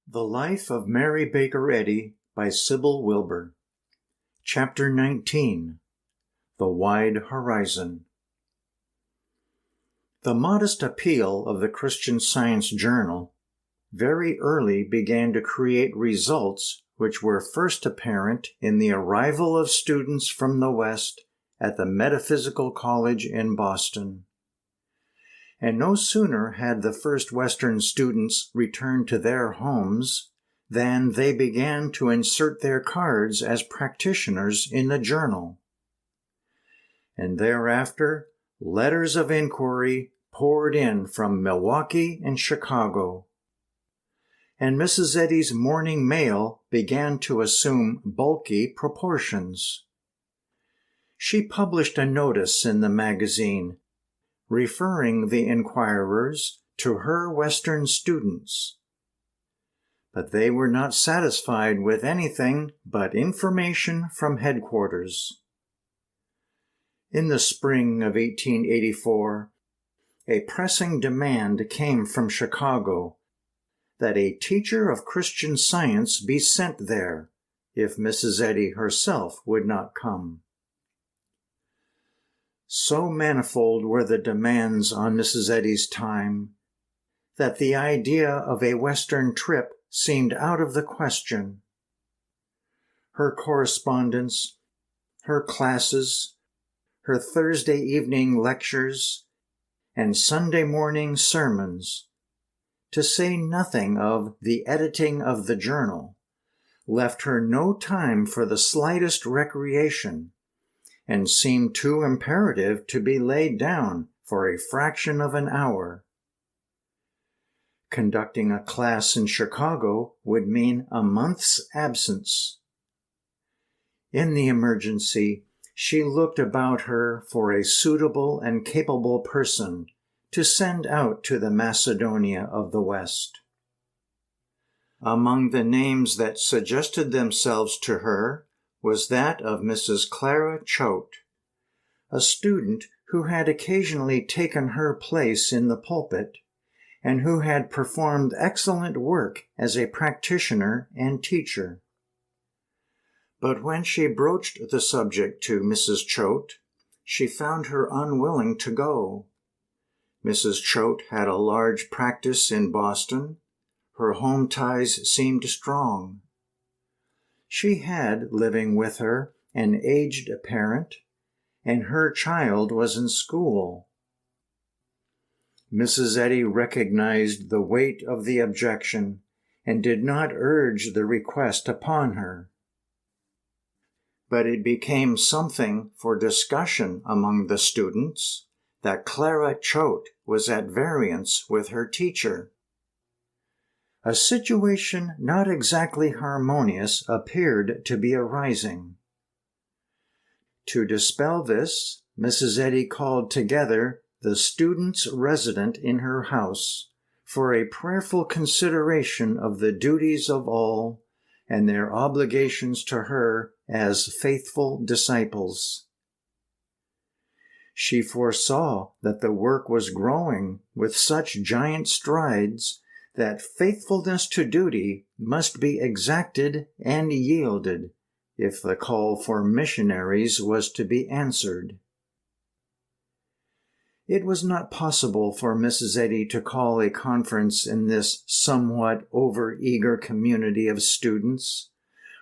The Life of Mary Baker Eddy by Sibyl Wilbur. Chapter 19. The Wide Horizon. The modest appeal of the Christian Science Journal very early began to create results which were first apparent in the arrival of students from the West at the Metaphysical College in Boston. And no sooner had the first Western students returned to their homes than they began to insert their cards as practitioners in the journal. And thereafter, letters of inquiry poured in from Milwaukee and Chicago. And Mrs. Eddy's morning mail began to assume bulky proportions. She published a notice in the magazine referring the inquirers to her Western students. But they were not satisfied with anything but information from headquarters. In the spring of 1884, a pressing demand came from Chicago that a teacher of Christian Science be sent there if Mrs. Eddy herself would not come. So manifold were the demands on Mrs. Eddy's time that the idea of a Western trip seemed out of the question. Her correspondence, her classes, her Thursday evening lectures, and Sunday morning sermons, to say nothing of the editing of the journal, left her no time for the slightest recreation, and seemed too imperative to be laid down for a fraction of an hour. Conducting a class in Chicago would mean a month's absence. In the emergency, she looked about her for a suitable and capable person to send out to the Macedonia of the West. Among the names that suggested themselves to her was that of Mrs. Clara Choate, a student who had occasionally taken her place in the pulpit and who had performed excellent work as a practitioner and teacher. But when she broached the subject to Mrs. Choate, she found her unwilling to go. Mrs. Choate had a large practice in Boston. Her home ties seemed strong. She had living with her an aged parent, and her child was in school. Mrs. Eddy recognized the weight of the objection and did not urge the request upon her. But it became something for discussion among the students that Clara Choate was at variance with her teacher. A situation not exactly harmonious appeared to be arising. To dispel this, Mrs. Eddy called together the students resident in her house for a prayerful consideration of the duties of all and their obligations to her as faithful disciples. She foresaw that the work was growing with such giant strides that faithfulness to duty must be exacted and yielded if the call for missionaries was to be answered. It was not possible for Mrs. Eddy to call a conference in this somewhat over-eager community of students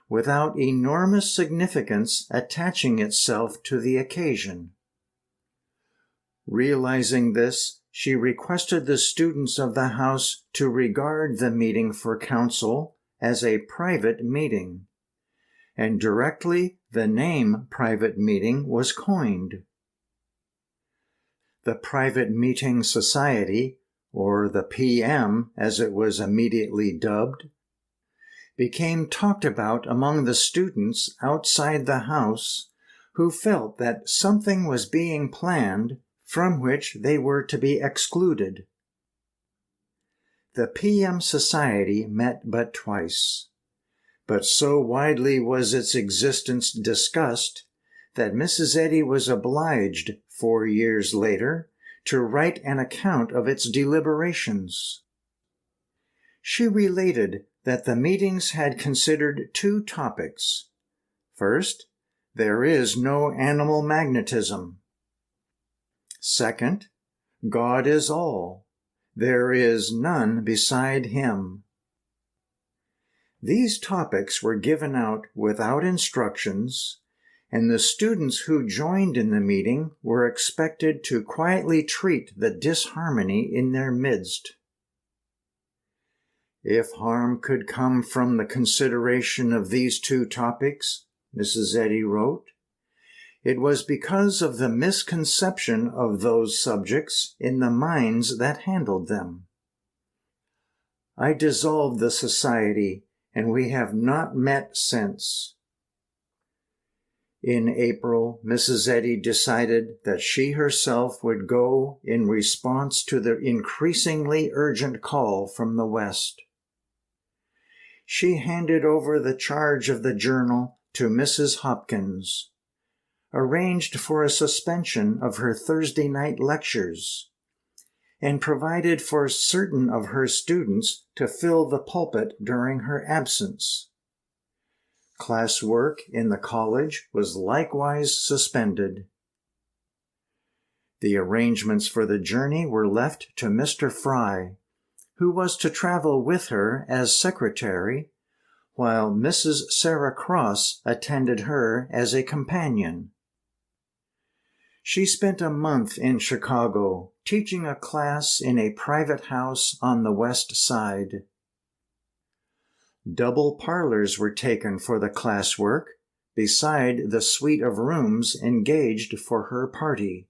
without enormous significance attaching itself to the occasion. Realizing this, she requested the students of the house to regard the meeting for counsel as a private meeting, and directly the name private meeting was coined. The Private Meeting Society, or the PM as it was immediately dubbed, became talked about among the students outside the house who felt that something was being planned from which they were to be excluded. The PM Society met but twice, but so widely was its existence discussed that Mrs. Eddy was obliged 4 years later to write an account of its deliberations. She related that the meetings had considered 2 topics. First, there is no animal magnetism. Second, God is all. There is none beside him. These topics were given out without instructions, and the students who joined in the meeting were expected to quietly treat the disharmony in their midst. If harm could come from the consideration of these 2 topics, Mrs. Eddy wrote, it was because of the misconception of those subjects in the minds that handled them. I dissolved the society, and we have not met since. In April, Mrs. Eddy decided that she herself would go in response to the increasingly urgent call from the West. She handed over the charge of the journal to Mrs. Hopkins, arranged for a suspension of her Thursday night lectures, and provided for certain of her students to fill the pulpit during her absence. Class work in the college was likewise suspended. The arrangements for the journey were left to Mr. Fry, who was to travel with her as secretary, while Mrs. Sarah Cross attended her as a companion. She spent a month in Chicago, teaching a class in a private house on the West Side. Double parlors were taken for the classwork, beside the suite of rooms engaged for her party.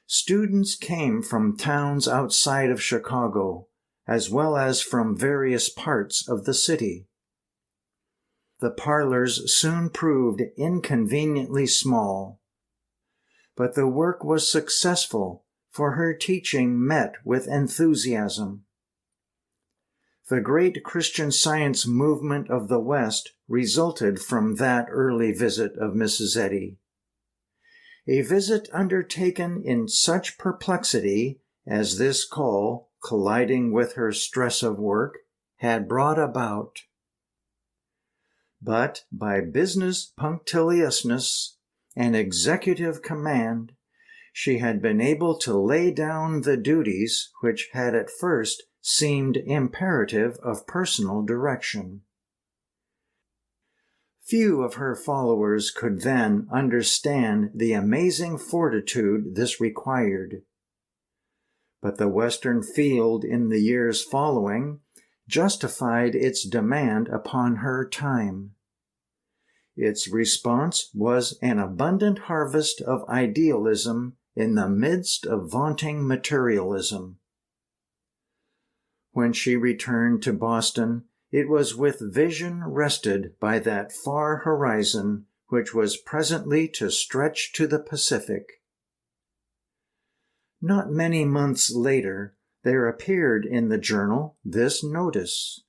Students came from towns outside of Chicago, as well as from various parts of the city. The parlors soon proved inconveniently small, but the work was successful, for her teaching met with enthusiasm. The great Christian Science movement of the West resulted from that early visit of Mrs. Eddy. A visit undertaken in such perplexity as this call, colliding with her stress of work, had brought about. But by business punctiliousness and executive command, she had been able to lay down the duties which had at first seemed imperative of personal direction. Few of her followers could then understand the amazing fortitude this required. But the Western field in the years following justified its demand upon her time. Its response was an abundant harvest of idealism in the midst of vaunting materialism. When she returned to Boston, it was with vision rested by that far horizon which was presently to stretch to the Pacific. Not many months later, there appeared in the journal this notice: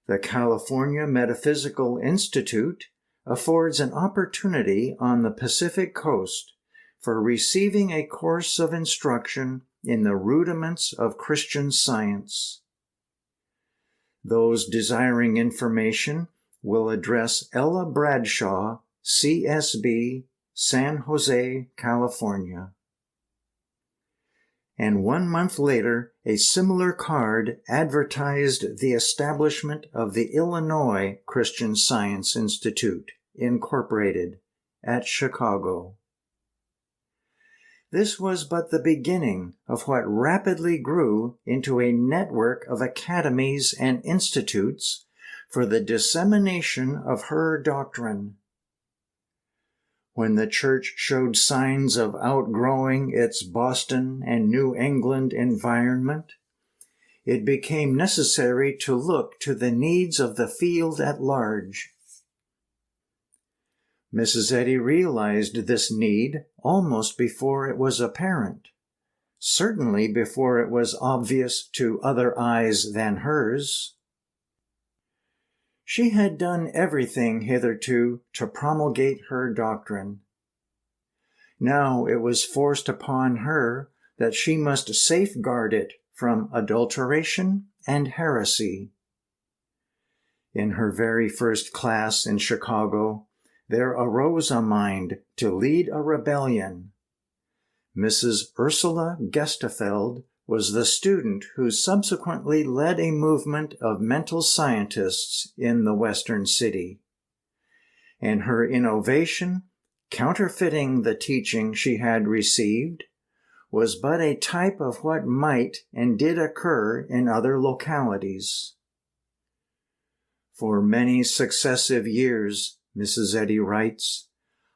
the California Metaphysical Institute affords an opportunity on the Pacific coast for receiving a course of instruction in the rudiments of Christian Science. Those desiring information will address Ella Bradshaw, CSB, San Jose, California. And 1 month later, a similar card advertised the establishment of the Illinois Christian Science Institute, Incorporated, at Chicago. This was but the beginning of what rapidly grew into a network of academies and institutes for the dissemination of her doctrine. When the church showed signs of outgrowing its Boston and New England environment, it became necessary to look to the needs of the field at large. Mrs. Eddy realized this need almost before it was apparent, certainly before it was obvious to other eyes than hers. She had done everything hitherto to promulgate her doctrine. Now it was forced upon her that she must safeguard it from adulteration and heresy. In her very first class in Chicago, there arose a mind to lead a rebellion. Mrs. Ursula Gestefeld was the student who subsequently led a movement of mental scientists in the Western city. And her innovation, counterfeiting the teaching she had received, was but a type of what might and did occur in other localities. For many successive years, Mrs. Eddy writes,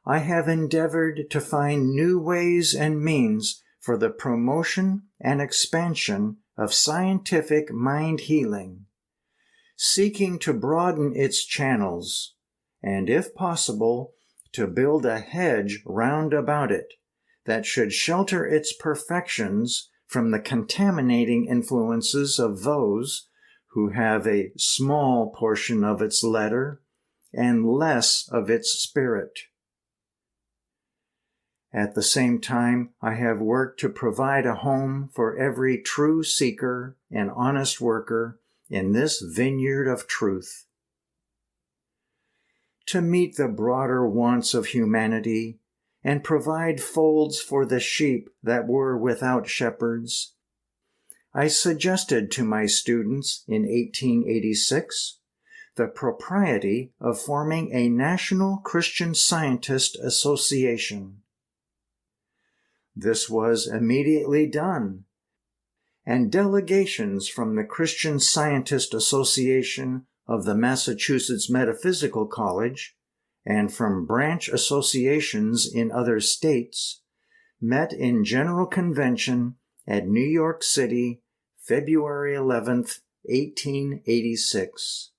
I have endeavored to find new ways and means for the promotion and expansion of scientific mind healing, seeking to broaden its channels, and if possible, to build a hedge round about it that should shelter its perfections from the contaminating influences of those who have a small portion of its letter and less of its spirit. At the same time, I have worked to provide a home for every true seeker and honest worker in this vineyard of truth. To meet the broader wants of humanity and provide folds for the sheep that were without shepherds, I suggested to my students in 1886 the propriety of forming a National Christian Scientist Association. This was immediately done, and delegations from the Christian Scientist Association of the Massachusetts Metaphysical College and from branch associations in other states met in General Convention at New York City, February 11, 1886.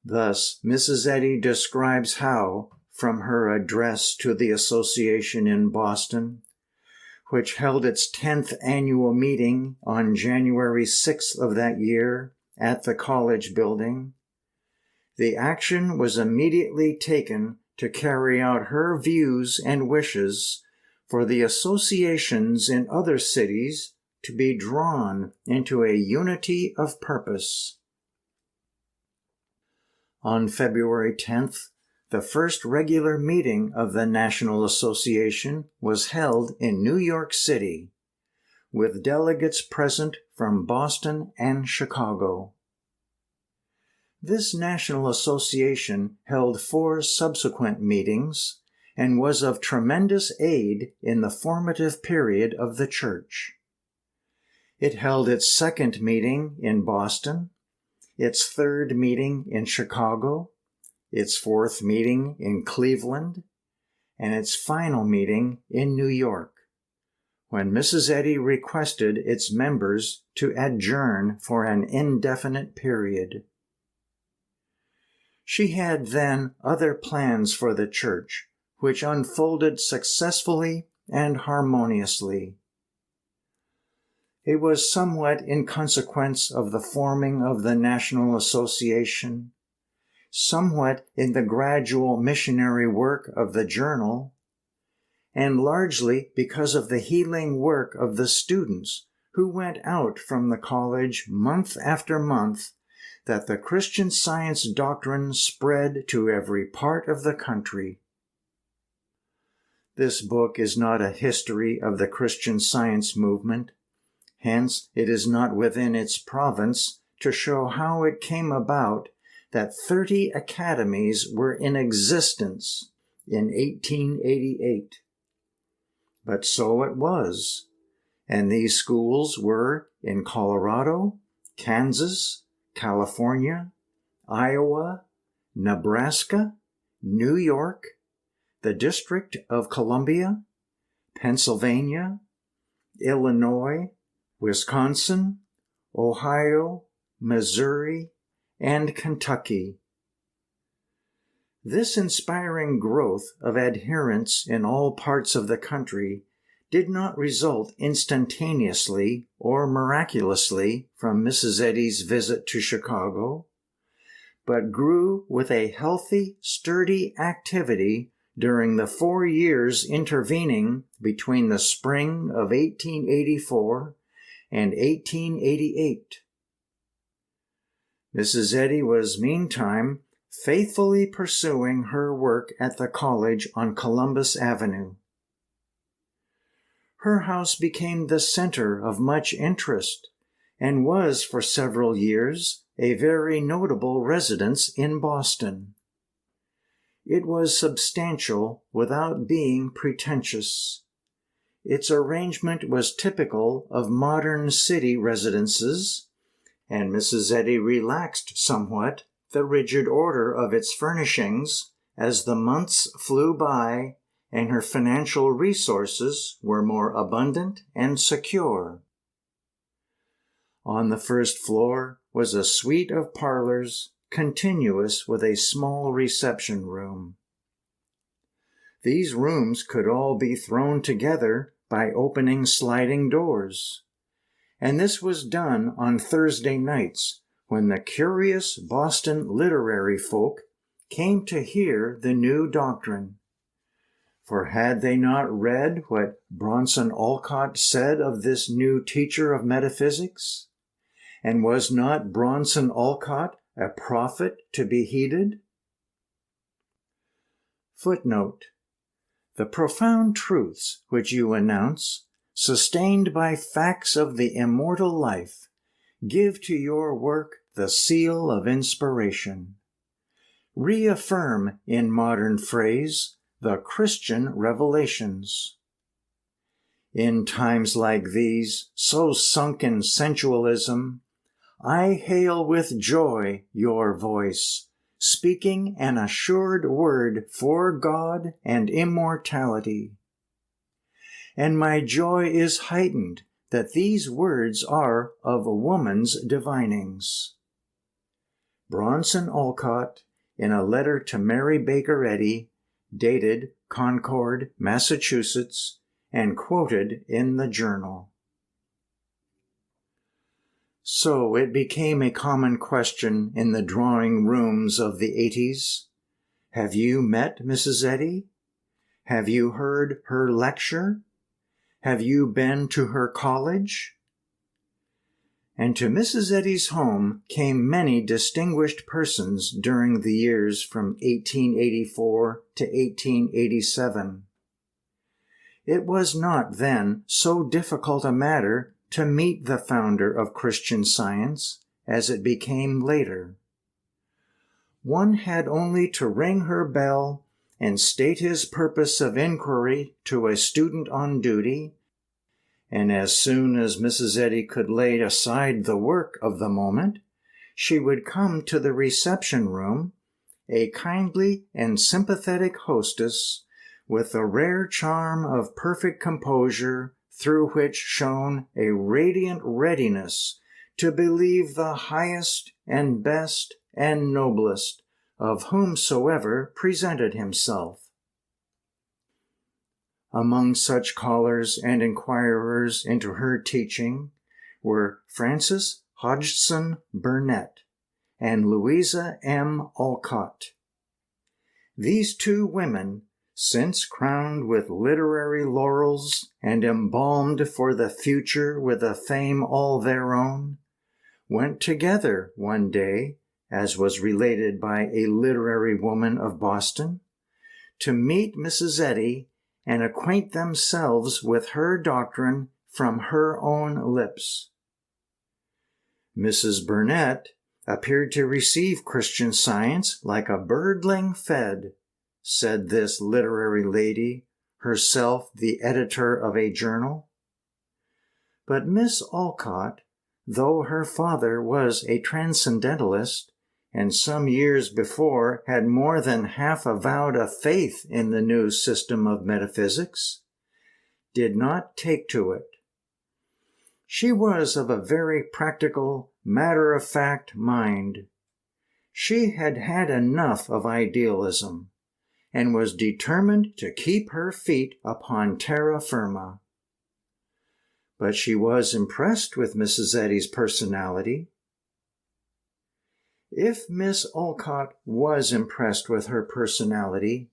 Thus, Mrs. Eddy describes how, from her address to the association in Boston, which held its 10th annual meeting on January 6th of that year at the college building, the action was immediately taken to carry out her views and wishes for the associations in other cities to be drawn into a unity of purpose. On February 10th, the first regular meeting of the National Association was held in New York City, with delegates present from Boston and Chicago. This National Association held 4 subsequent meetings and was of tremendous aid in the formative period of the Church. It held its 2nd meeting in Boston, its 3rd meeting in Chicago, its 4th meeting in Cleveland, and its final meeting in New York, when Mrs. Eddy requested its members to adjourn for an indefinite period. She had then other plans for the church, which unfolded successfully and harmoniously. It was somewhat in consequence of the forming of the National Association, somewhat in the gradual missionary work of the journal, and largely because of the healing work of the students who went out from the college month after month, that the Christian Science doctrine spread to every part of the country. This book is not a history of the Christian Science movement. Hence, it is not within its province to show how it came about that 30 academies were in existence in 1888. But so it was, and these schools were in Colorado, Kansas, California, Iowa, Nebraska, New York, the District of Columbia, Pennsylvania, Illinois, Wisconsin, Ohio, Missouri, and Kentucky. This inspiring growth of adherents in all parts of the country did not result instantaneously or miraculously from Mrs. Eddy's visit to Chicago, but grew with a healthy, sturdy activity during the 4 years intervening between the spring of 1884 and 1888. Mrs. Eddy was meantime faithfully pursuing her work at the college on Columbus Avenue. Her house became the center of much interest and was for several years a very notable residence in Boston. It was substantial without being pretentious. Its arrangement was typical of modern city residences, and Mrs. Eddy relaxed somewhat the rigid order of its furnishings as the months flew by and her financial resources were more abundant and secure. On the first floor was a suite of parlors continuous with a small reception room. These rooms could all be thrown together by opening sliding doors, and this was done on Thursday nights when the curious Boston literary folk came to hear the new doctrine. For had they not read what Bronson Alcott said of this new teacher of metaphysics? And was not Bronson Alcott a prophet to be heeded? Footnote: the profound truths which you announce, sustained by facts of the immortal life, give to your work the seal of inspiration. Reaffirm, in modern phrase, the Christian revelations. In times like these, so sunk in sensualism, I hail with joy your voice, speaking an assured word for God and immortality. And my joy is heightened that these words are of a woman's divinings. Bronson Alcott, in a letter to Mary Baker Eddy, dated Concord, Massachusetts, and quoted in the journal. So it became a common question in the drawing rooms of the 80s. Have you met Mrs. Eddy? Have you heard her lecture? Have you been to her college? And to Mrs. Eddy's home came many distinguished persons during the years from 1884 to 1887. It was not then so difficult a matter to meet the founder of Christian Science as it became later. One had only to ring her bell and state his purpose of inquiry to a student on duty, and as soon as Mrs. Eddy could lay aside the work of the moment, she would come to the reception room, a kindly and sympathetic hostess with the rare charm of perfect composure through which shone a radiant readiness to believe the highest and best and noblest of whomsoever presented himself. Among such callers and inquirers into her teaching were Frances Hodgson Burnett and Louisa M. Alcott. These two women, since crowned with literary laurels and embalmed for the future with a fame all their own, went together one day, as was related by a literary woman of Boston, to meet Mrs. Eddy and acquaint themselves with her doctrine from her own lips. Mrs. Burnett appeared to receive Christian Science like a birdling fed, said this literary lady, herself the editor of a journal. But Miss Alcott, though her father was a transcendentalist, and some years before had more than half avowed a faith in the new system of metaphysics, did not take to it. She was of a very practical, matter-of-fact mind. She had had enough of idealism, and was determined to keep her feet upon terra firma. But she was impressed with Mrs. Eddy's personality. If Miss Alcott was impressed with her personality,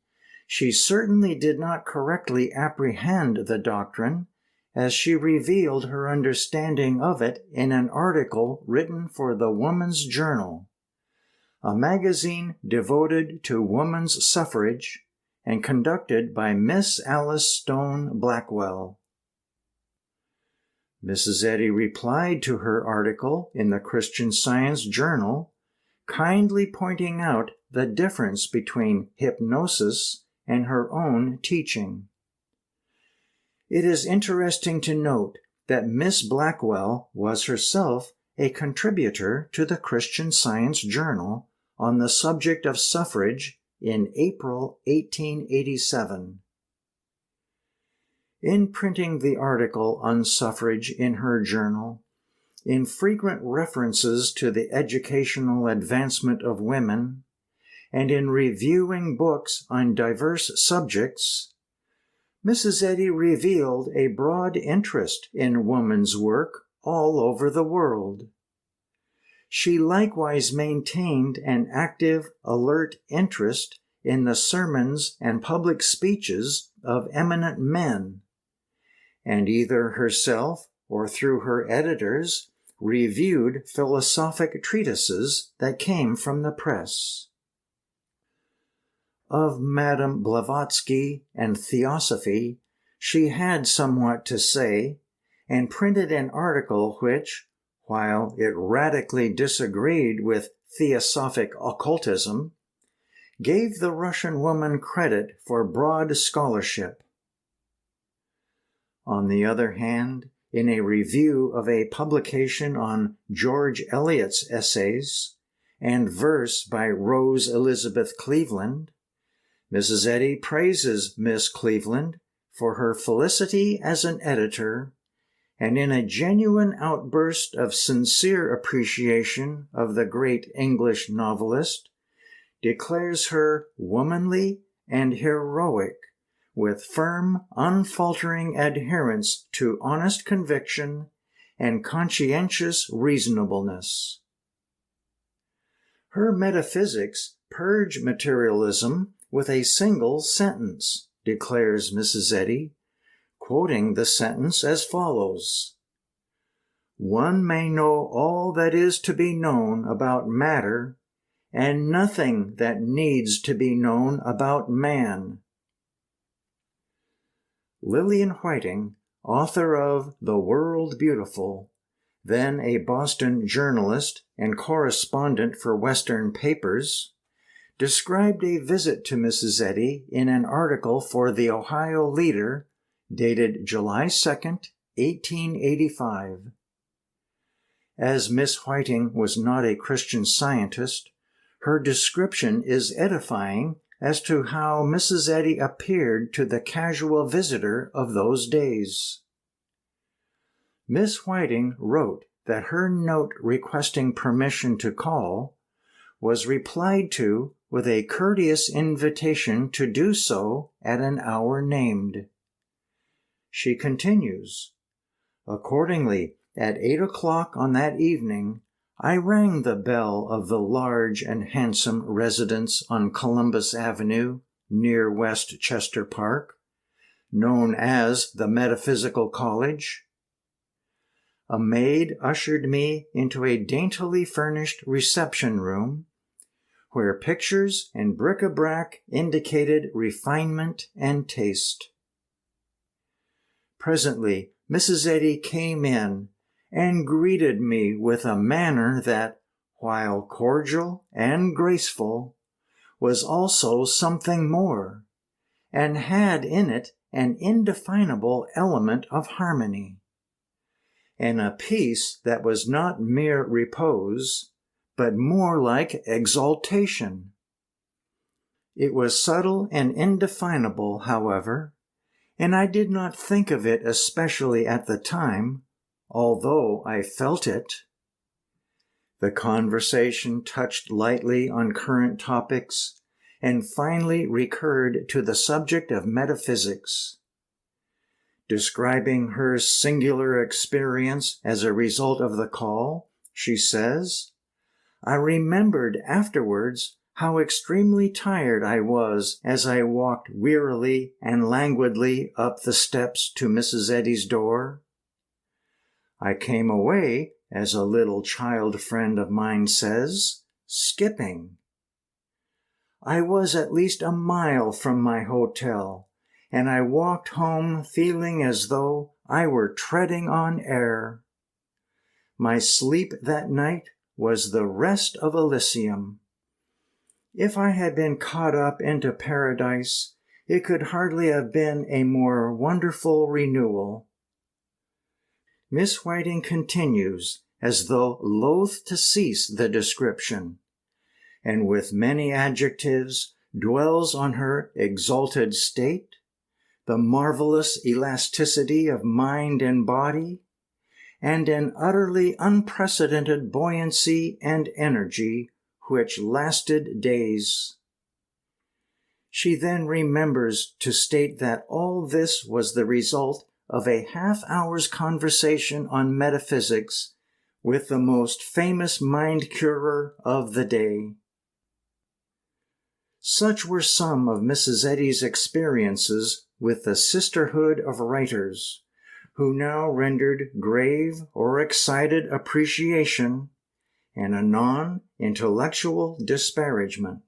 she certainly did not correctly apprehend the doctrine as she revealed her understanding of it in an article written for the Woman's Journal, a magazine devoted to woman's suffrage and conducted by Miss Alice Stone Blackwell. Mrs. Eddy replied to her article in the Christian Science Journal, kindly pointing out the difference between hypnosis and her own teaching. It is interesting to note that Miss Blackwell was herself a contributor to the Christian Science Journal on the subject of suffrage in April 1887. In printing the article on suffrage in her journal, in frequent references to the educational advancement of women, and in reviewing books on diverse subjects, Mrs. Eddy revealed a broad interest in woman's work all over the world. She likewise maintained an active, alert interest in the sermons and public speeches of eminent men, and either herself or through her editors reviewed philosophic treatises that came from the press. Of Madame Blavatsky and Theosophy, she had somewhat to say, and printed an article which, while it radically disagreed with Theosophic occultism, gave the Russian woman credit for broad scholarship. On the other hand, in a review of a publication on George Eliot's essays and verse by Rose Elizabeth Cleveland, Mrs. Eddy praises Miss Cleveland for her felicity as an editor, and in a genuine outburst of sincere appreciation of the great English novelist, declares her womanly and heroic, with firm, unfaltering adherence to honest conviction and conscientious reasonableness. Her metaphysics purge materialism with a single sentence, declares Mrs. Eddy, quoting the sentence as follows: "One may know all that is to be known about matter, and nothing that needs to be known about man." Lillian Whiting, author of The World Beautiful, then a Boston journalist and correspondent for Western papers, described a visit to Mrs. Eddy in an article for the Ohio Leader dated July 2, 1885. As Miss Whiting was not a Christian Scientist, her description is edifying as to how Mrs. Eddy appeared to the casual visitor of those days. Miss Whiting wrote that her note requesting permission to call was replied to with a courteous invitation to do so at an hour named. She continues, "Accordingly, at 8 o'clock on that evening, I rang the bell of the large and handsome residence on Columbus Avenue, near West Chester Park, known as the Metaphysical College. A maid ushered me into a daintily furnished reception room, where pictures and bric-a-brac indicated refinement and taste. Presently, Mrs. Eddy came in and greeted me with a manner that, while cordial and graceful, was also something more, and had in it an indefinable element of harmony, and a peace that was not mere repose, but more like exaltation. It was subtle and indefinable, however, and I did not think of it especially at the time, although I felt it. The conversation touched lightly on current topics and finally recurred to the subject of metaphysics. Describing her singular experience as a result of the call, she says, "I remembered afterwards how extremely tired I was as I walked wearily and languidly up the steps to Mrs. Eddy's door. I came away, as a little child friend of mine says, skipping. I was at least a mile from my hotel, and I walked home feeling as though I were treading on air. My sleep that night was the rest of Elysium. If I had been caught up into paradise, it could hardly have been a more wonderful renewal. Miss Whiting continues, as though loath to cease the description, and with many adjectives dwells on her exalted state, the marvelous elasticity of mind and body, and an utterly unprecedented buoyancy and energy which lasted days. She then remembers to state that all this was the result of a half-hour's conversation on metaphysics with the most famous mind-curer of the day. Such were some of Mrs. Eddy's experiences with the Sisterhood of Writers, who now rendered grave or excited appreciation and anon intellectual disparagement.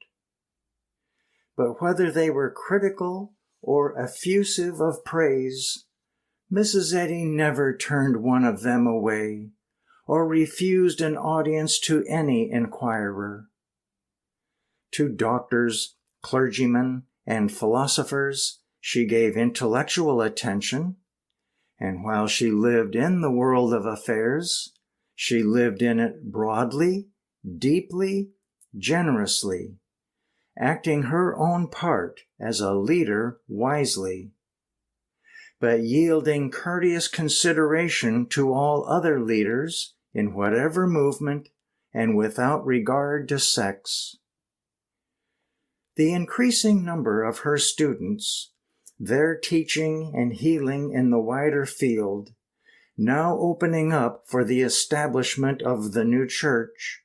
But whether they were critical or effusive of praise, Mrs. Eddy never turned one of them away, or refused an audience to any inquirer. To doctors, clergymen, and philosophers she gave intellectual attention, and while she lived in the world of affairs, she lived in it broadly, deeply, generously, acting her own part as a leader wisely, but yielding courteous consideration to all other leaders in whatever movement and without regard to sex. The increasing number of her students, their teaching and healing in the wider field, now opening up for the establishment of the new church,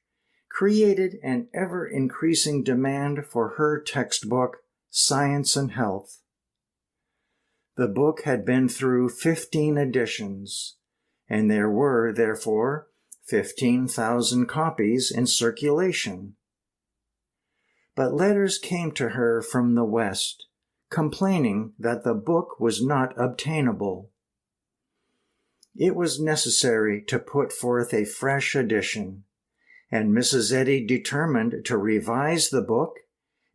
created an ever-increasing demand for her textbook, Science and Health. The book had been through 15 editions, and there were, therefore, 15,000 copies in circulation. But letters came to her from the West, complaining that the book was not obtainable. It was necessary to put forth a fresh edition, and Mrs. Eddy determined to revise the book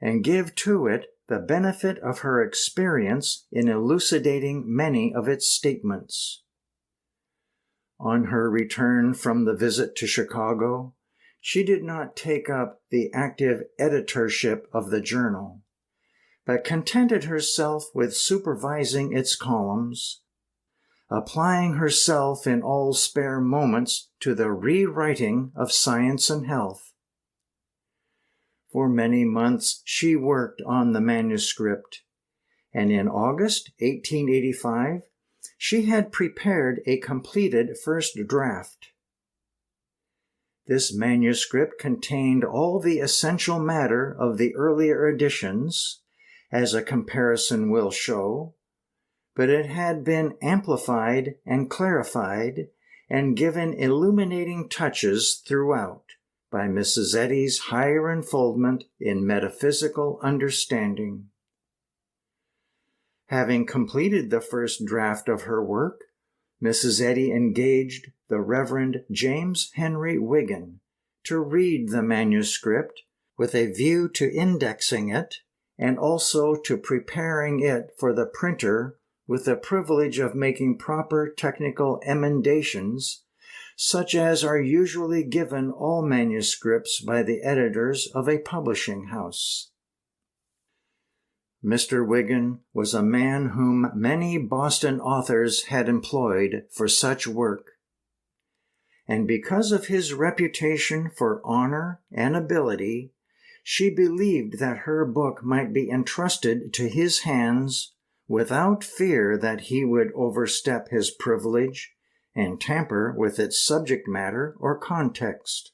and give to it the benefit of her experience in elucidating many of its statements. On her return from the visit to Chicago, she did not take up the active editorship of the journal, but contented herself with supervising its columns, applying herself in all spare moments to the rewriting of Science and Health. For many months she worked on the manuscript, and in August 1885 she had prepared a completed first draft. This manuscript contained all the essential matter of the earlier editions, as a comparison will show, but it had been amplified and clarified and given illuminating touches throughout by Mrs. Eddy's higher unfoldment in metaphysical understanding. Having completed the first draft of her work, Mrs. Eddy engaged the Reverend James Henry Wigan to read the manuscript with a view to indexing it and also to preparing it for the printer with the privilege of making proper technical emendations, such as are usually given all manuscripts by the editors of a publishing house. Mr. Wigan was a man whom many Boston authors had employed for such work, and because of his reputation for honor and ability, she believed that her book might be entrusted to his hands without fear that he would overstep his privilege and tamper with its subject matter or context.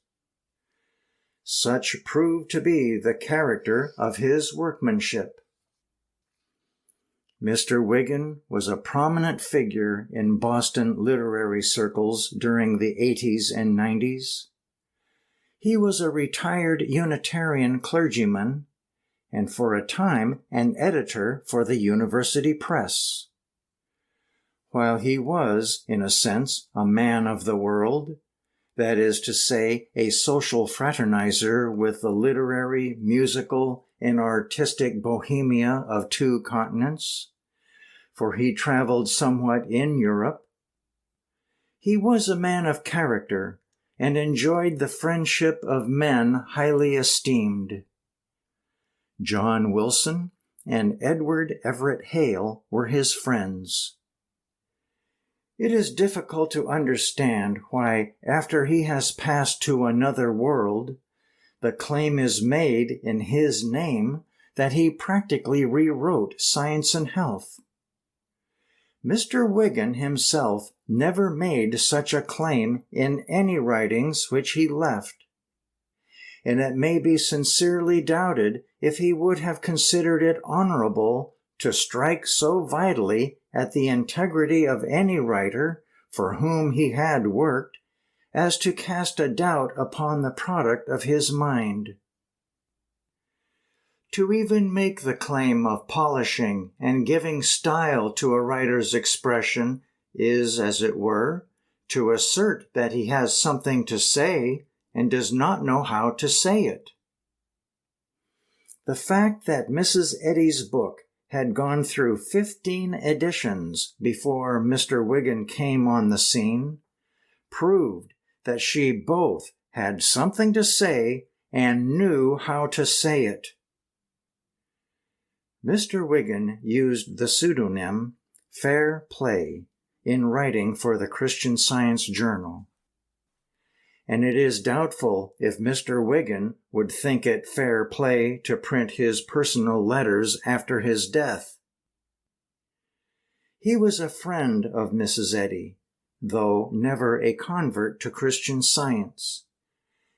Such proved to be the character of his workmanship. Mr. Wiggin was a prominent figure in Boston literary circles during the 80s and 90s. He was a retired Unitarian clergyman and for a time an editor for the university press. While he was, in a sense, a man of the world, that is to say, a social fraternizer with the literary, musical, and artistic bohemia of two continents, for he traveled somewhat in Europe, he was a man of character and enjoyed the friendship of men highly esteemed. John Wilson and Edward Everett Hale were his friends. It is difficult to understand why, after he has passed to another world, the claim is made in his name that he practically rewrote Science and Health. Mr. Wiggin himself never made such a claim in any writings which he left, and it may be sincerely doubted if he would have considered it honorable to strike so vitally at the integrity of any writer for whom he had worked as to cast a doubt upon the product of his mind. To even make the claim of polishing and giving style to a writer's expression is, as it were, to assert that he has something to say and does not know how to say it. The fact that Mrs. Eddy's book had gone through 15 editions before Mr. Wiggin came on the scene proved that she both had something to say and knew how to say it. Mr. Wiggin used the pseudonym Fair Play in writing for the Christian Science Journal, and it is doubtful if Mr. Wiggin would think it fair play to print his personal letters after his death. He was a friend of Mrs. Eddy, though never a convert to Christian Science,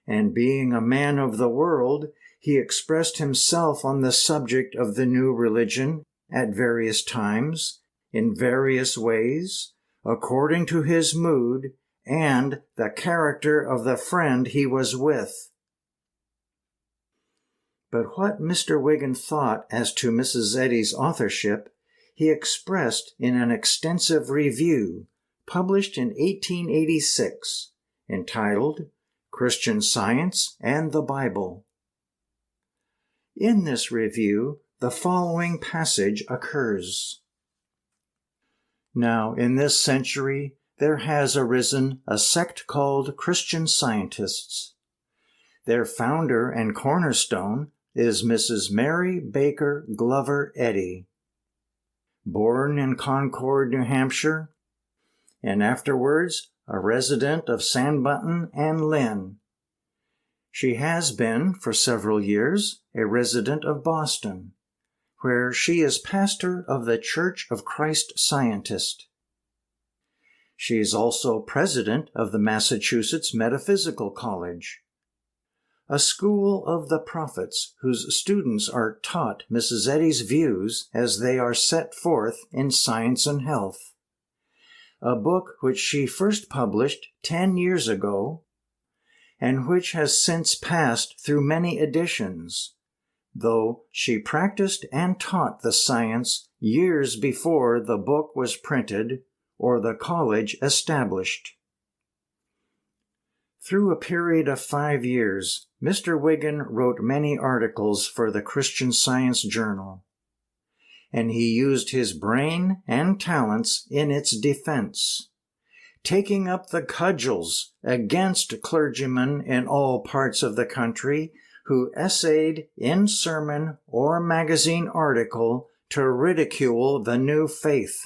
and being a man of the world, he expressed himself on the subject of the new religion at various times, in various ways, according to his mood and the character of the friend he was with. But what Mr. Wiggin thought as to Mrs. Eddy's authorship, he expressed in an extensive review published in 1886, entitled Christian Science and the Bible. In this review, the following passage occurs. Now, in this century, there has arisen a sect called Christian Scientists. Their founder and cornerstone is Mrs. Mary Baker Glover Eddy. Born in Concord, New Hampshire, and afterwards a resident of Sanbutton and Lynn. She has been, for several years, a resident of Boston, where she is pastor of the Church of Christ Scientist. She is also president of the Massachusetts Metaphysical College, a school of the prophets whose students are taught Mrs. Eddy's views as they are set forth in Science and Health, a book which she first published 10 years ago and which has since passed through many editions, though she practiced and taught the science years before the book was printed or the college established. Through a period of 5 years, Mr. Wiggin wrote many articles for the Christian Science Journal, and he used his brain and talents in its defense, taking up the cudgels against clergymen in all parts of the country who essayed in sermon or magazine article to ridicule the new faith.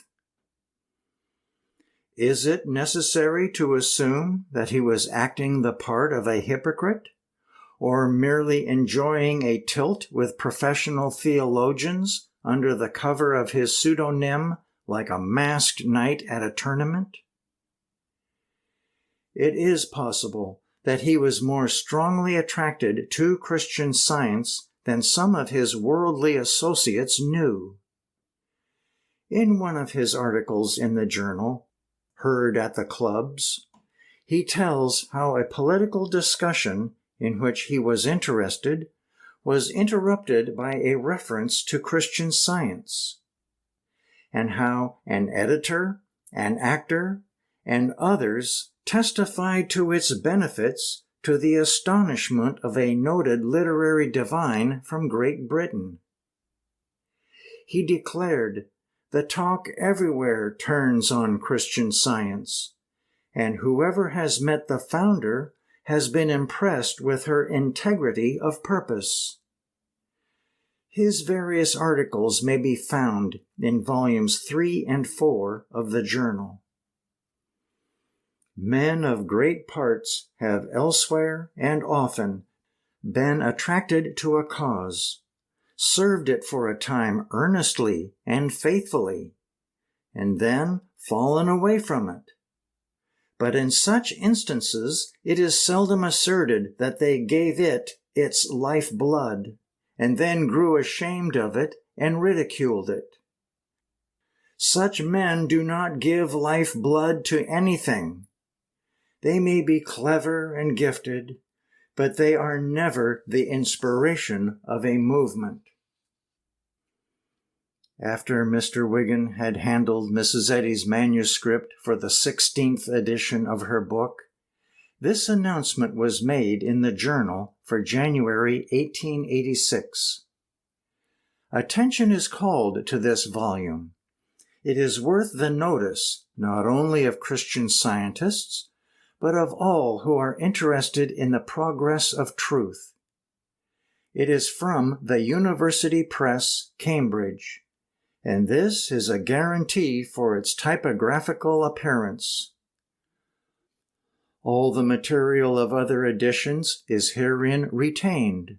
Is it necessary to assume that he was acting the part of a hypocrite, or merely enjoying a tilt with professional theologians under the cover of his pseudonym like a masked knight at a tournament? It is possible that he was more strongly attracted to Christian Science than some of his worldly associates knew. In one of his articles in the journal, Heard at the Clubs, he tells how a political discussion in which he was interested was interrupted by a reference to Christian Science, and how an editor, an actor, and others testified to its benefits to the astonishment of a noted literary divine from Great Britain. He declared, "The talk everywhere turns on Christian Science, and whoever has met the founder has been impressed with her integrity of purpose." His various articles may be found in volumes 3 and 4 of the journal. Men of great parts have elsewhere and often been attracted to a cause, served it for a time earnestly and faithfully, and then fallen away from it. But in such instances it is seldom asserted that they gave it its life blood, and then grew ashamed of it and ridiculed it. Such men do not give life blood to anything. They may be clever and gifted, but they are never the inspiration of a movement. After Mr. Wigan had handled Mrs. Eddy's manuscript for the 16th edition of her book, this announcement was made in the journal for January 1886. Attention is called to this volume. It is worth the notice not only of Christian Scientists, but of all who are interested in the progress of truth. It is from the University Press, Cambridge, and this is a guarantee for its typographical appearance. All the material of other editions is herein retained,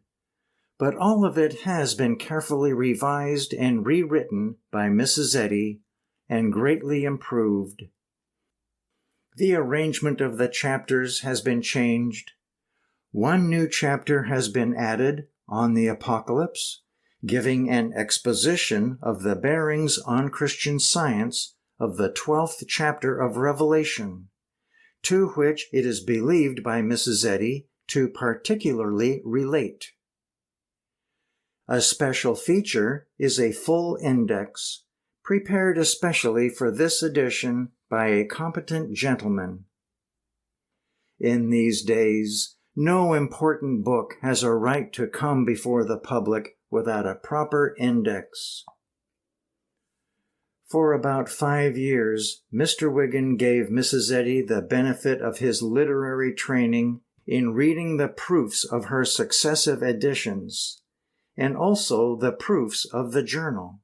but all of it has been carefully revised and rewritten by Mrs. Eddy and greatly improved. The arrangement of the chapters has been changed. One new chapter has been added on the Apocalypse, giving an exposition of the bearings on Christian Science of the 12th chapter of Revelation, to which it is believed by Mrs. Eddy to particularly relate. A special feature is a full index, prepared especially for this edition by a competent gentleman. In these days, no important book has a right to come before the public without a proper index. For about 5 years, Mr. Wigan gave Mrs. Eddy the benefit of his literary training in reading the proofs of her successive editions, and also the proofs of the journal.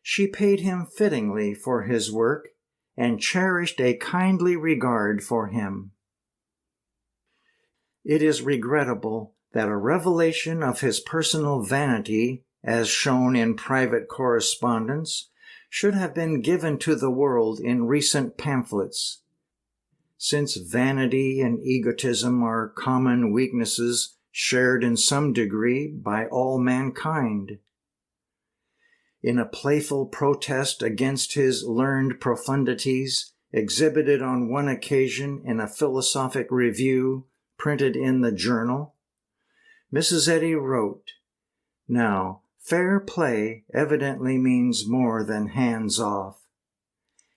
She paid him fittingly for his work and cherished a kindly regard for him. It is regrettable that a revelation of his personal vanity, as shown in private correspondence, should have been given to the world in recent pamphlets, since vanity and egotism are common weaknesses shared in some degree by all mankind. In a playful protest against his learned profundities, exhibited on one occasion in a philosophic review printed in the journal, Mrs. Eddy wrote, "Now, fair play evidently means more than hands off.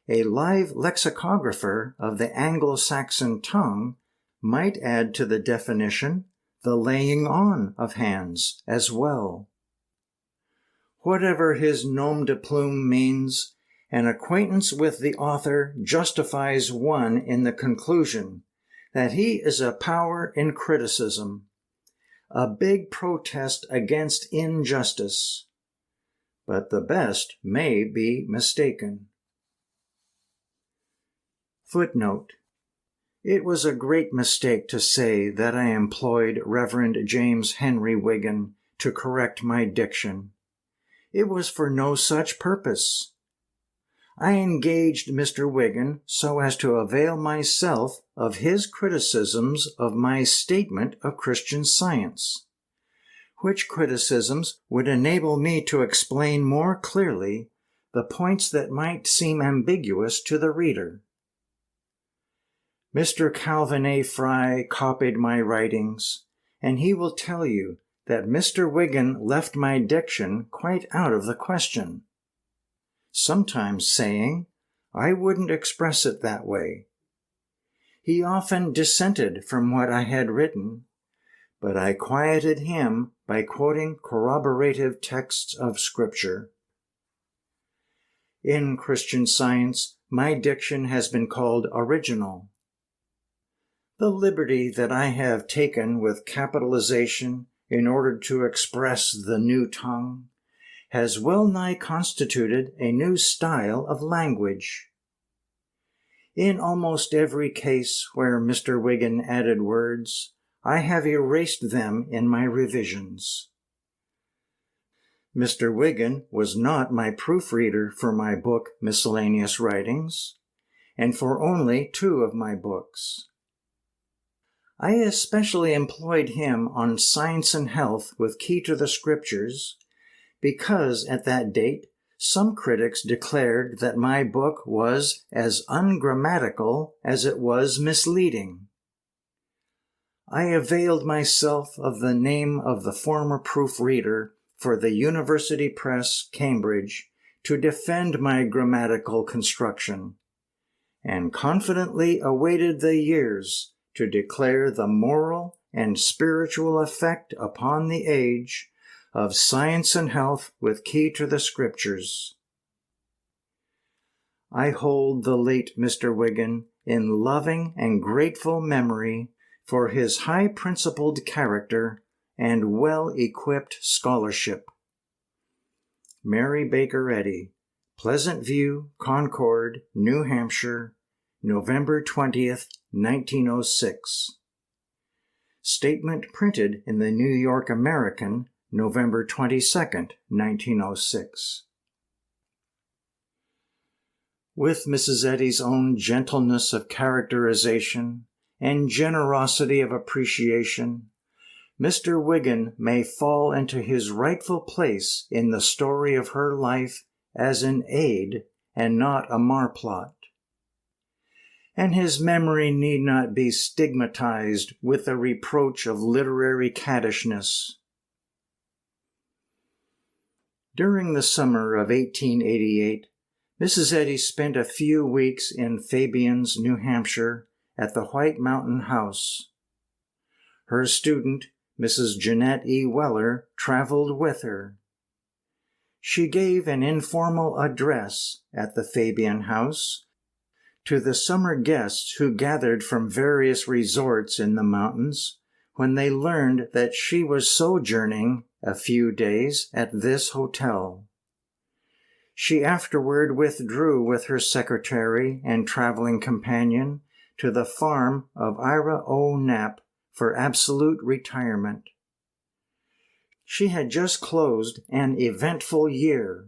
A live lexicographer of the Anglo-Saxon tongue might add to the definition the laying on of hands as well." Whatever his nom de plume means, an acquaintance with the author justifies one in the conclusion that he is a power in criticism, a big protest against injustice. But the best may be mistaken. Footnote: It was a great mistake to say that I employed Reverend James Henry Wigan to correct my diction. It was for no such purpose. I engaged Mr. Wigan so as to avail myself of his criticisms of my statement of Christian Science, which criticisms would enable me to explain more clearly the points that might seem ambiguous to the reader. Mr. Calvin A. Fry copied my writings, and he will tell you that Mr. Wigan left my diction quite out of the question, sometimes saying, "I wouldn't express it that way." He often dissented from what I had written, but I quieted him by quoting corroborative texts of Scripture. In Christian Science, my diction has been called original. The liberty that I have taken with capitalization in order to express the new tongue has well nigh constituted a new style of language. In almost every case where Mr. Wigan added words, I have erased them in my revisions. Mr. Wigan was not my proofreader for my book Miscellaneous Writings, and for only 2 of my books. I especially employed him on Science and Health with Key to the Scriptures, because at that date some critics declared that my book was as ungrammatical as it was misleading. I availed myself of the name of the former proofreader for the University Press, Cambridge, to defend my grammatical construction, and confidently awaited the years to declare the moral and spiritual effect upon the age of Science and Health with Key to the Scriptures. I hold the late Mr. Wigan in loving and grateful memory for his high-principled character and well-equipped scholarship. Mary Baker Eddy, Pleasant View, Concord, New Hampshire, November 20th, 1906. Statement printed in the New York American, November 22nd, 1906. With Mrs. Eddy's own gentleness of characterization and generosity of appreciation, Mr. Wigan may fall into his rightful place in the story of her life as an aid and not a marplot. And his memory need not be stigmatized with the reproach of literary caddishness. During the summer of 1888, Mrs. Eddy spent a few weeks in Fabians, New Hampshire, at the White Mountain House. Her student, Mrs. Jeanette E. Weller, traveled with her. She gave an informal address at the Fabian House to the summer guests who gathered from various resorts in the mountains when they learned that she was sojourning a few days at this hotel. She afterward withdrew with her secretary and traveling companion to the farm of Ira O. Knapp for absolute retirement. She had just closed an eventful year,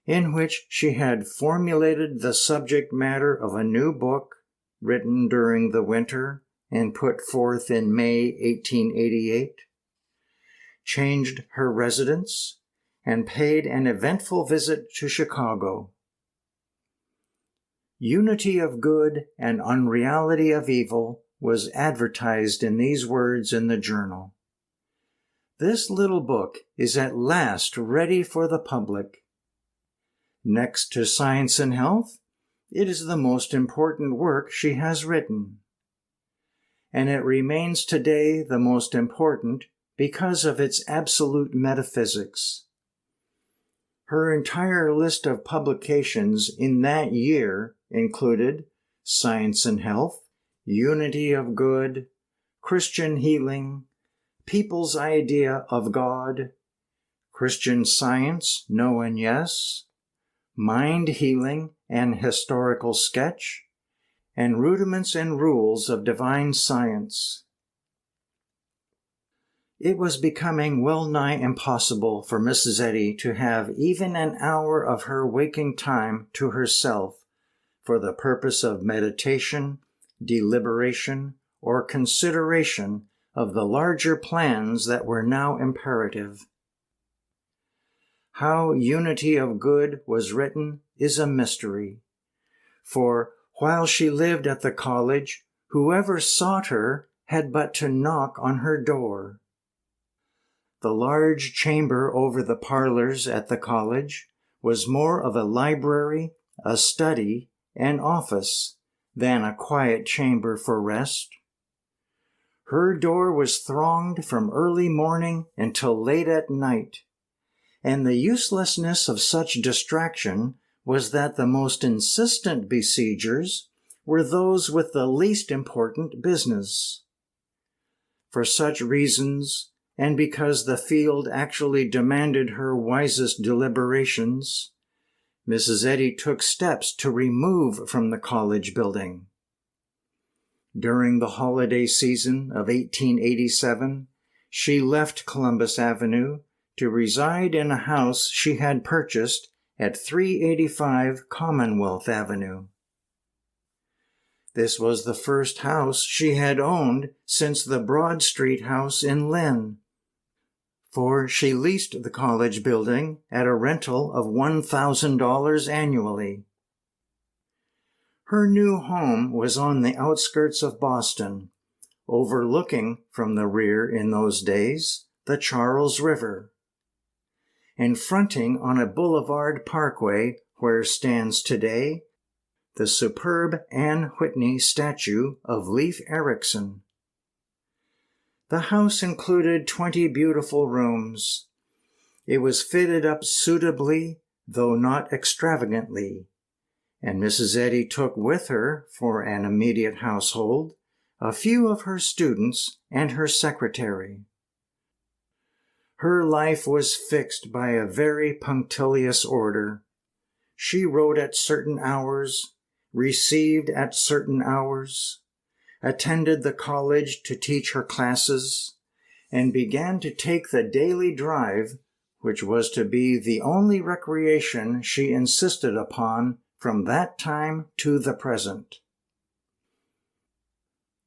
in which she had formulated the subject matter of a new book written during the winter and put forth in May 1888, changed her residence, and paid an eventful visit to Chicago. Unity of good and unreality of evil was advertised in these words in the journal. This little book is at last ready for the public. Next to Science and Health, it is the most important work she has written. And it remains today the most important because of its absolute metaphysics. Her entire list of publications in that year included Science and Health, Unity of Good, Christian Healing, People's Idea of God, Christian Science, No and Yes, Mind Healing and Historical Sketch, and Rudiments and Rules of Divine Science. It was becoming well-nigh impossible for Mrs. Eddy to have even an hour of her waking time to herself for the purpose of meditation, deliberation, or consideration of the larger plans that were now imperative. How Unity of Good was written is a mystery, for while she lived at the college, whoever sought her had but to knock on her door. The large chamber over the parlors at the college was more of a library, a study, and office than a quiet chamber for rest. Her door was thronged from early morning until late at night, and the uselessness of such distraction was that the most insistent besiegers were those with the least important business. For such reasons, and because the field actually demanded her wisest deliberations, Mrs. Eddy took steps to remove from the college building. During the holiday season of 1887, she left Columbus Avenue to reside in a house she had purchased at 385 Commonwealth Avenue. This was the first house she had owned since the Broad Street house in Lynn, for she leased the college building at a rental of $1,000 annually. Her new home was on the outskirts of Boston, overlooking from the rear in those days the Charles River, and fronting on a boulevard parkway where stands today the superb Anne Whitney statue of Leif Erikson. The house included 20 beautiful rooms. It was fitted up suitably, though not extravagantly, and Mrs. Eddy took with her, for an immediate household, a few of her students and her secretary. Her life was fixed by a very punctilious order. She wrote at certain hours, received at certain hours, attended the college to teach her classes, and began to take the daily drive, which was to be the only recreation she insisted upon from that time to the present.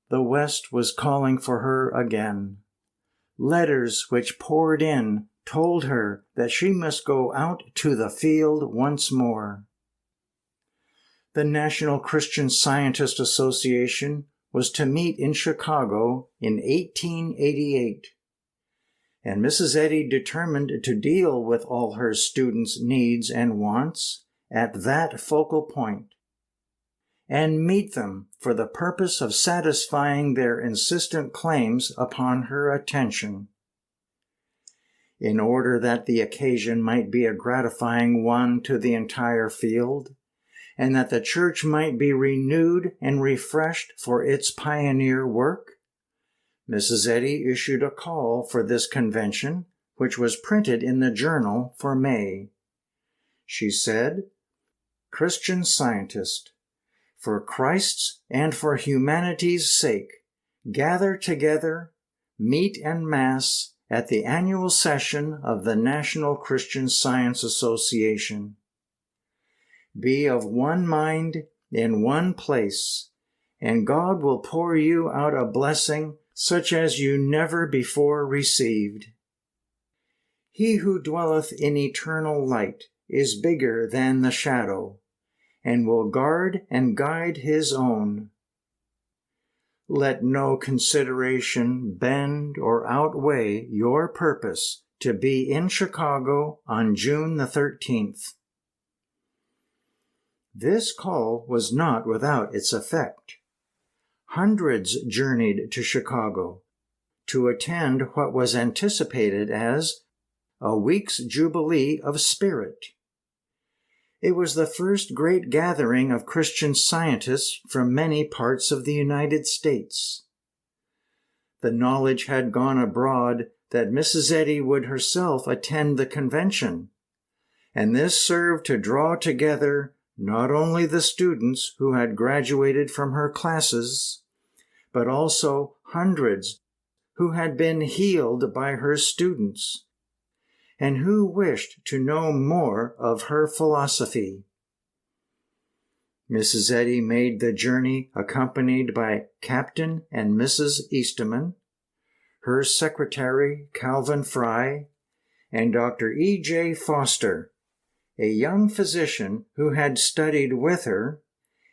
The West was calling for her again. Letters which poured in told her that she must go out to the field once more. The National Christian Scientist Association was to meet in Chicago in 1888, and Mrs. Eddy determined to deal with all her students' needs and wants at that focal point, and meet them for the purpose of satisfying their insistent claims upon her attention. In order that the occasion might be a gratifying one to the entire field, and that the church might be renewed and refreshed for its pioneer work, Mrs. Eddy issued a call for this convention, which was printed in the Journal for May. She said, "Christian Scientist, for Christ's and for humanity's sake, gather together, meet en masse at the annual session of the National Christian Science Association. Be of one mind in one place, and God will pour you out a blessing such as you never before received. He who dwelleth in eternal light is bigger than the shadow, and will guard and guide his own. Let no consideration bend or outweigh your purpose to be in Chicago on June the 13th. This call was not without its effect. Hundreds journeyed to Chicago to attend what was anticipated as a week's jubilee of spirit. It was the first great gathering of Christian Scientists from many parts of the United States. The knowledge had gone abroad that Mrs. Eddy would herself attend the convention, and this served to draw together not only the students who had graduated from her classes, but also hundreds who had been healed by her students, and who wished to know more of her philosophy. Mrs. Eddy made the journey accompanied by Captain and Mrs. Eastman, her secretary Calvin Fry, and Dr. E.J. Foster, a young physician who had studied with her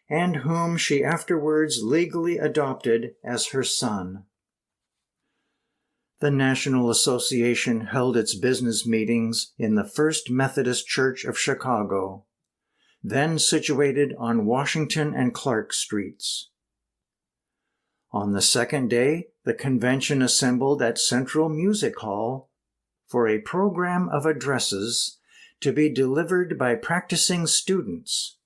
and whom she afterwards legally adopted as her son. The National Association held its business meetings in the First Methodist Church of Chicago, then situated on Washington and Clark Streets. On the second day, the convention assembled at Central Music Hall for a program of addresses to be delivered by practicing students.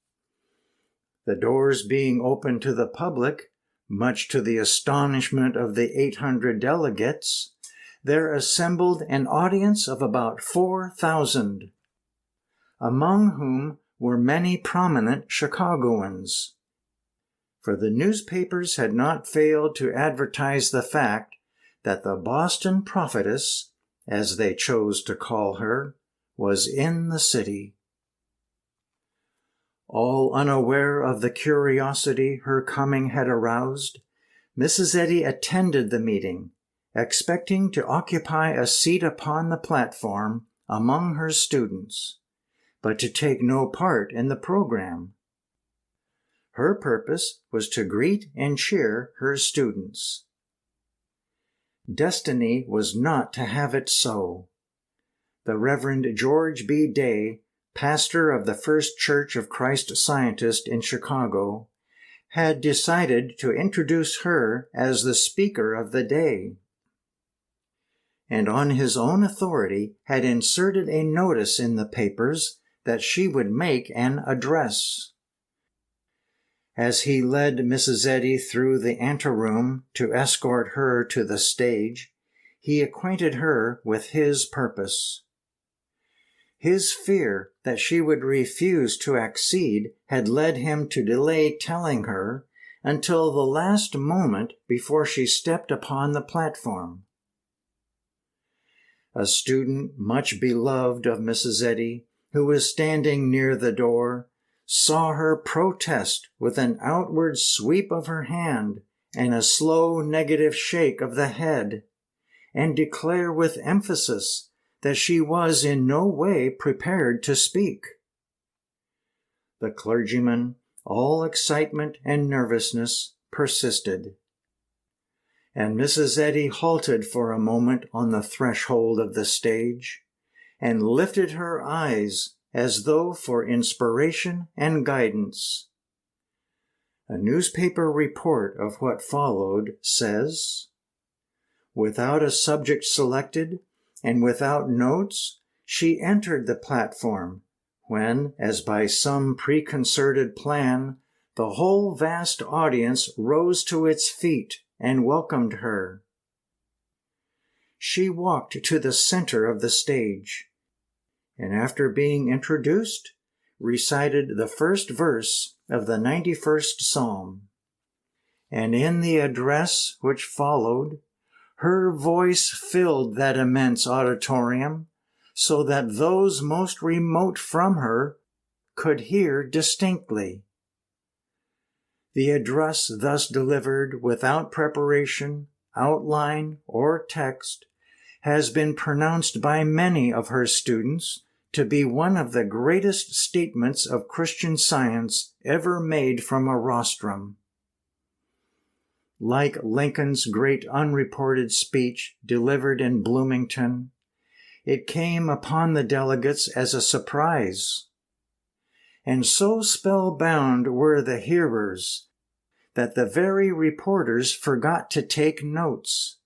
The doors being open to the public, much to the astonishment of the 800 delegates, there assembled an audience of about 4,000, among whom were many prominent Chicagoans. For the newspapers had not failed to advertise the fact that the Boston prophetess, as they chose to call her, was in the city. All unaware of the curiosity her coming had aroused, Mrs. Eddy attended the meeting, expecting to occupy a seat upon the platform among her students, but to take no part in the program. Her purpose was to greet and cheer her students. Destiny was not to have it so. The Reverend George B. Day, pastor of the First Church of Christ Scientist in Chicago, had decided to introduce her as the speaker of the day, and on his own authority had inserted a notice in the papers that she would make an address. As he led Mrs. Eddy through the anteroom to escort her to the stage, he acquainted her with his purpose. His fear that she would refuse to accede had led him to delay telling her until the last moment before she stepped upon the platform. A student much beloved of Mrs. Eddy, who was standing near the door, saw her protest with an outward sweep of her hand and a slow negative shake of the head, and declare with emphasis that she was in no way prepared to speak. The clergyman, all excitement and nervousness, persisted, and Mrs. Eddy halted for a moment on the threshold of the stage and lifted her eyes as though for inspiration and guidance. A newspaper report of what followed says, "Without a subject selected and without notes, she entered the platform when, as by some preconcerted plan, the whole vast audience rose to its feet and welcomed her. She walked to the center of the stage, and after being introduced, recited the first verse of the 91st Psalm. And in the address which followed, her voice filled that immense auditorium so that those most remote from her could hear distinctly. The address thus delivered without preparation, outline, or text has been pronounced by many of her students to be one of the greatest statements of Christian Science ever made from a rostrum. Like Lincoln's great unreported speech delivered in Bloomington, it came upon the delegates as a surprise. And so spellbound were the hearers that the very reporters forgot to take notes.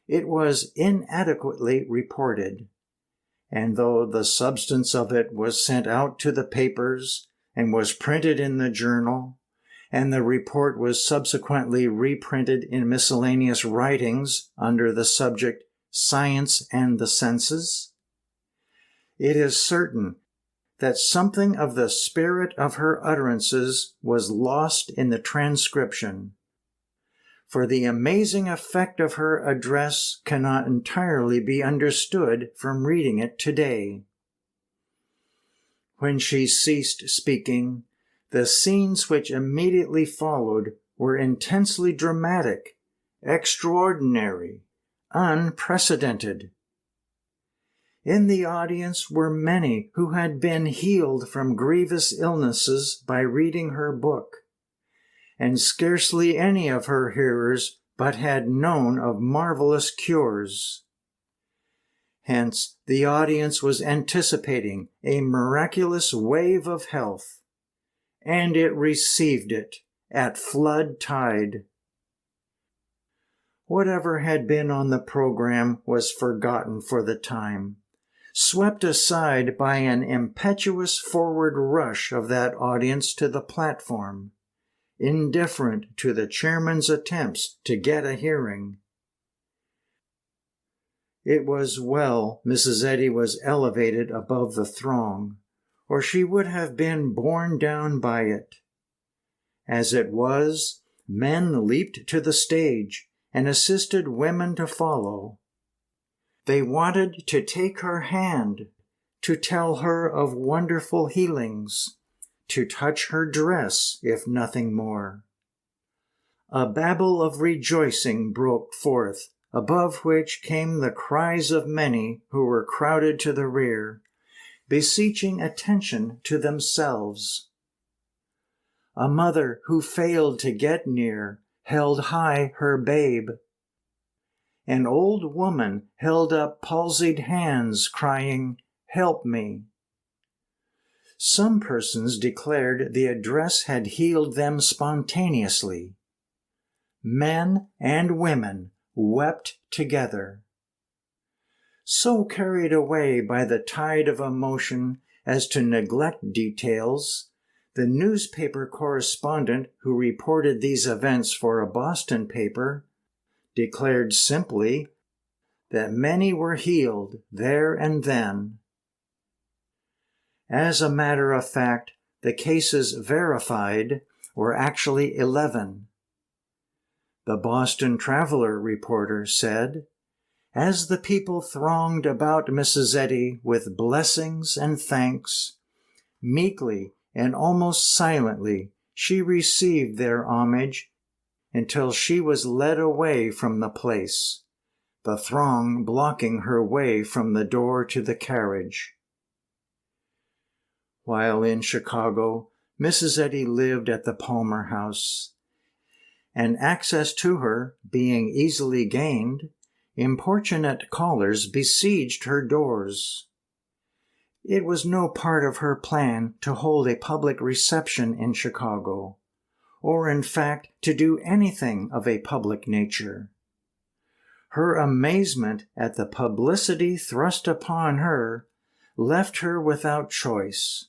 It was inadequately reported, and though the substance of it was sent out to the papers and was printed in the journal, and the report was subsequently reprinted in miscellaneous writings under the subject Science and the Senses, it is certain that something of the spirit of her utterances was lost in the transcription, for the amazing effect of her address cannot entirely be understood from reading it today. When she ceased speaking, the scenes which immediately followed were intensely dramatic, extraordinary, unprecedented. In the audience were many who had been healed from grievous illnesses by reading her book, and scarcely any of her hearers but had known of marvelous cures. Hence, the audience was anticipating a miraculous wave of health, and it received it at flood tide. Whatever had been on the program was forgotten for the time, swept aside by an impetuous forward rush of that audience to the platform, indifferent to the chairman's attempts to get a hearing. It was well Mrs. Eddy was elevated above the throng, or she would have been borne down by it. As it was, men leaped to the stage and assisted women to follow. They wanted to take her hand, to tell her of wonderful healings, to touch her dress, if nothing more. A babel of rejoicing broke forth, above which came the cries of many who were crowded to the rear, beseeching attention to themselves. A mother who failed to get near held high her babe. An old woman held up palsied hands, crying, "Help me." Some persons declared the address had healed them spontaneously. Men and women wept together. So carried away by the tide of emotion as to neglect details, the newspaper correspondent who reported these events for a Boston paper declared simply that many were healed there and then. As a matter of fact, the cases verified were actually 11. The Boston Traveler reporter said, as the people thronged about Mrs. Eddy with blessings and thanks, meekly and almost silently she received their homage until she was led away from the place, the throng blocking her way from the door to the carriage. While in Chicago, Mrs. Eddy lived at the Palmer House, and access to her being easily gained, importunate callers besieged her doors. It was no part of her plan to hold a public reception in Chicago, or in fact to do anything of a public nature. Her amazement at the publicity thrust upon her left her without choice,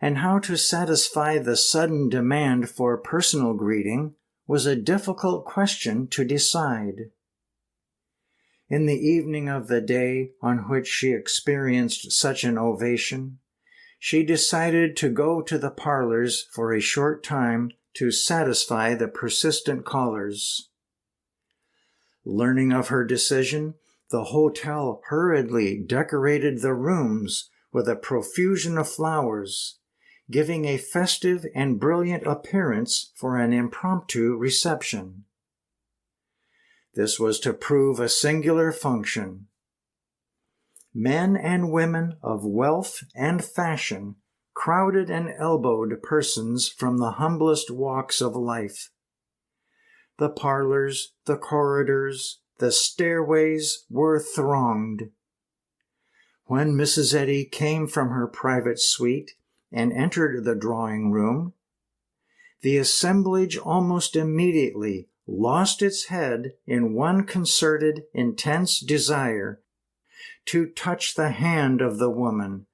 and how to satisfy the sudden demand for personal greeting was a difficult question to decide. In the evening of the day on which she experienced such an ovation, she decided to go to the parlors for a short time to satisfy the persistent callers. Learning of her decision, the hotel hurriedly decorated the rooms with a profusion of flowers, giving a festive and brilliant appearance for an impromptu reception. This was to prove a singular function. Men and women of wealth and fashion crowded and elbowed persons from the humblest walks of life. The parlors, the corridors, the stairways were thronged. When Mrs. Eddy came from her private suite and entered the drawing room, the assemblage almost immediately lost its head in one concerted, intense desire to touch the hand of the woman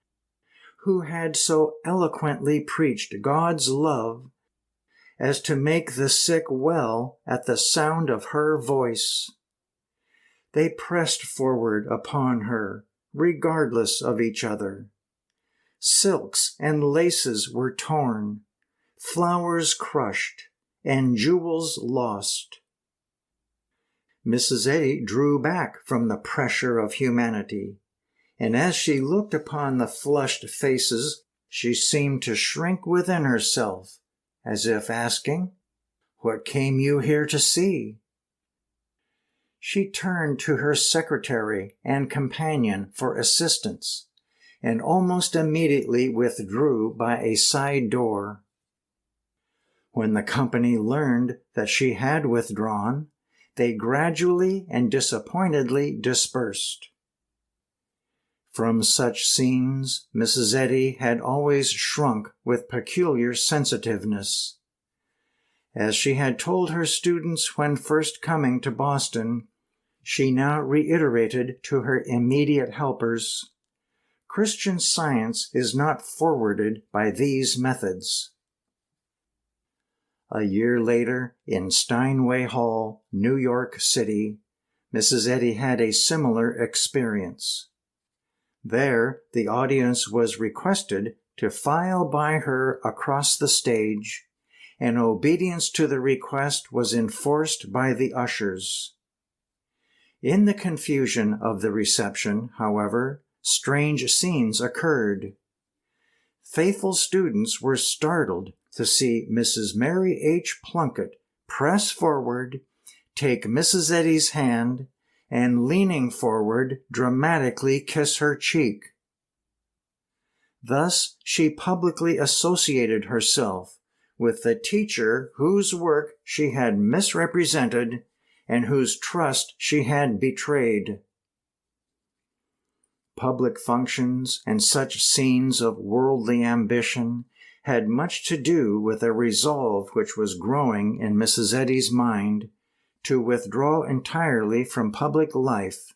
who had so eloquently preached God's love as to make the sick well at the sound of her voice. They pressed forward upon her, regardless of each other. Silks and laces were torn, flowers crushed, and jewels lost. Mrs. Eddy drew back from the pressure of humanity, and as she looked upon the flushed faces, she seemed to shrink within herself, as if asking, "What came you here to see?" She turned to her secretary and companion for assistance, and almost immediately withdrew by a side door. When the company learned that she had withdrawn, they gradually and disappointedly dispersed. From such scenes, Mrs. Eddy had always shrunk with peculiar sensitiveness. As she had told her students when first coming to Boston, she now reiterated to her immediate helpers, "Christian Science is not forwarded by these methods." A year later, in Steinway Hall, New York City, Mrs. Eddy had a similar experience. There, the audience was requested to file by her across the stage, and obedience to the request was enforced by the ushers. In the confusion of the reception, however, strange scenes occurred. Faithful students were startled to see Mrs. Mary H. Plunkett press forward, take Mrs. Eddy's hand, and leaning forward, dramatically kiss her cheek. Thus she publicly associated herself with the teacher whose work she had misrepresented and whose trust she had betrayed. Public functions and such scenes of worldly ambition had much to do with a resolve which was growing in Mrs. Eddy's mind to withdraw entirely from public life,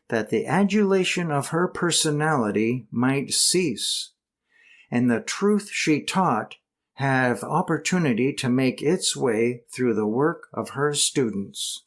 that the adulation of her personality might cease, and the truth she taught have opportunity to make its way through the work of her students.